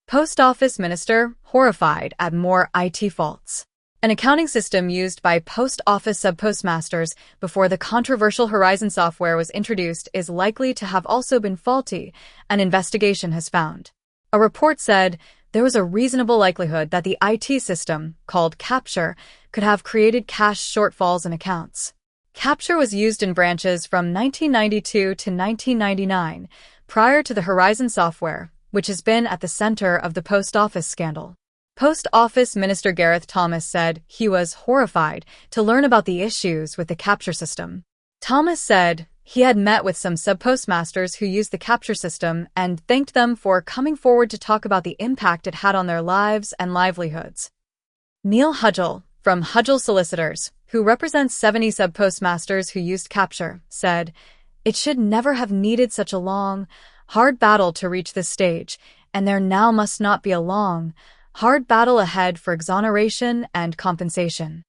Post Office Minister horrified at more IT faults. An accounting system used by post office sub-postmasters before the controversial Horizon software was introduced is likely to have also been faulty, an investigation has found. A report said there was a reasonable likelihood that the IT system, called Capture, could have created cash shortfalls in accounts. Capture was used in branches from 1992 to 1999, prior to the Horizon software, which has been at the center of the post office scandal. Post Office Minister Gareth Thomas said he was horrified to learn about the issues with the Capture system. Thomas said he had met with some sub-postmasters who used the Capture system and thanked them for coming forward to talk about the impact it had on their lives and livelihoods. Neil Hudgell, from Hudgell Solicitors, who represents 70 sub-postmasters who used Capture, said, "It should never have needed such a long, hard battle to reach this stage, and there now must not be a long, hard battle ahead for exoneration and compensation."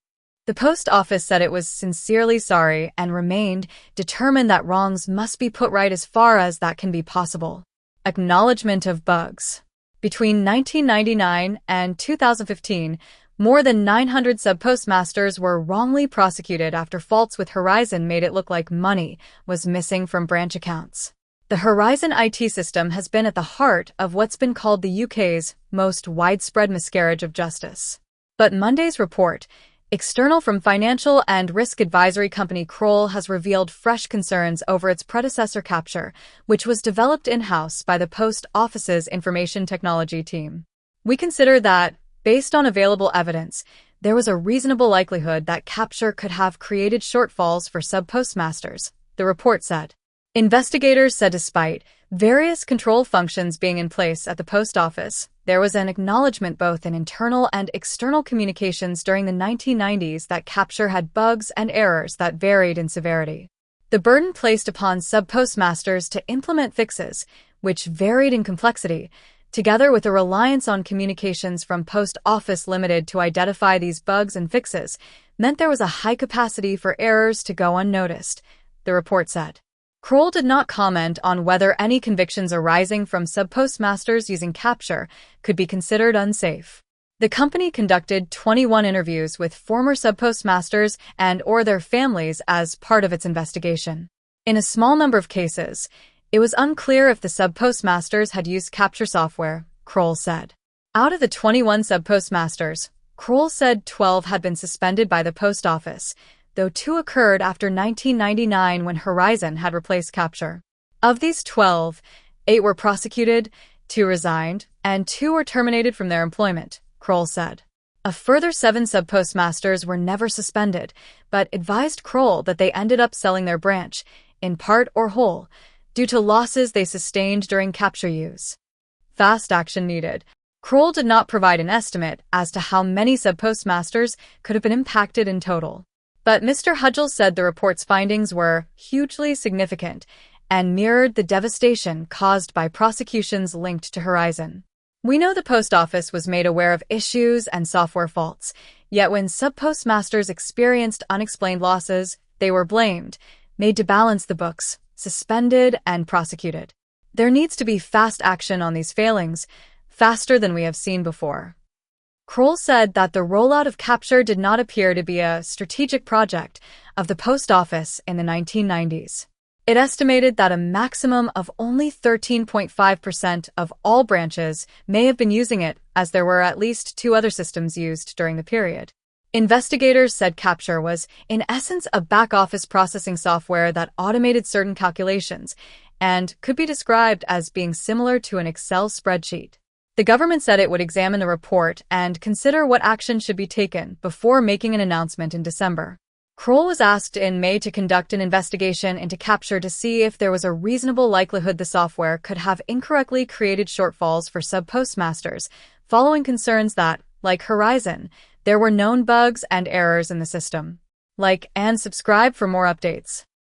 The post office said it was sincerely sorry and remained determined that wrongs must be put right as far as that can be possible. Acknowledgement of bugs. Between 1999 and 2015, more than 900 sub-postmasters were wrongly prosecuted after faults with Horizon made it look like money was missing from branch accounts. The Horizon IT system has been at the heart of what's been called the UK's most widespread miscarriage of justice. But Monday's report, external from financial and risk advisory company Kroll, has revealed fresh concerns over its predecessor Capture, which was developed in-house by the Post Office's information technology team. "We consider that, based on available evidence, there was a reasonable likelihood that Capture could have created shortfalls for sub-postmasters," the report said. Investigators said despite various control functions being in place at the post office, there was an acknowledgement both in internal and external communications during the 1990s that Capture had bugs and errors that varied in severity. The burden placed upon sub-postmasters to implement fixes, which varied in complexity, together with a reliance on communications from Post Office Limited to identify these bugs and fixes, meant there was a high capacity for errors to go unnoticed, the report said. Kroll did not comment on whether any convictions arising from sub-postmasters using Capture could be considered unsafe. The company conducted 21 interviews with former sub-postmasters and/or their families as part of its investigation. In a small number of cases, it was unclear if the sub-postmasters had used Capture software, Kroll said. Out of the 21 sub-postmasters, Kroll said 12 had been suspended by the post office, though 2 occurred after 1999 when Horizon had replaced Capture. Of these 12, 8 were prosecuted, 2 resigned, and 2 were terminated from their employment, Kroll said. A further 7 sub-postmasters were never suspended, but advised Kroll that they ended up selling their branch, in part or whole, due to losses they sustained during Capture use. Fast action needed. Kroll did not provide an estimate as to how many sub-postmasters could have been impacted in total. But Mr. Hudgell said the report's findings were hugely significant and mirrored the devastation caused by prosecutions linked to Horizon. "We know the post office was made aware of issues and software faults, yet when sub-postmasters experienced unexplained losses, they were blamed, made to balance the books, suspended, and prosecuted. There needs to be fast action on these failings, faster than we have seen before." Kroll said that the rollout of Capture did not appear to be a strategic project of the post office in the 1990s. It estimated that a maximum of only 13.5% of all branches may have been using it, as there were at least 2 other systems used during the period. Investigators said Capture was, in essence, a back-office processing software that automated certain calculations and could be described as being similar to an Excel spreadsheet. The government said it would examine the report and consider what action should be taken before making an announcement in December. Kroll was asked in May to conduct an investigation into Capture to see if there was a reasonable likelihood the software could have incorrectly created shortfalls for sub-postmasters, following concerns that, like Horizon, there were known bugs and errors in the system. Like and subscribe for more updates.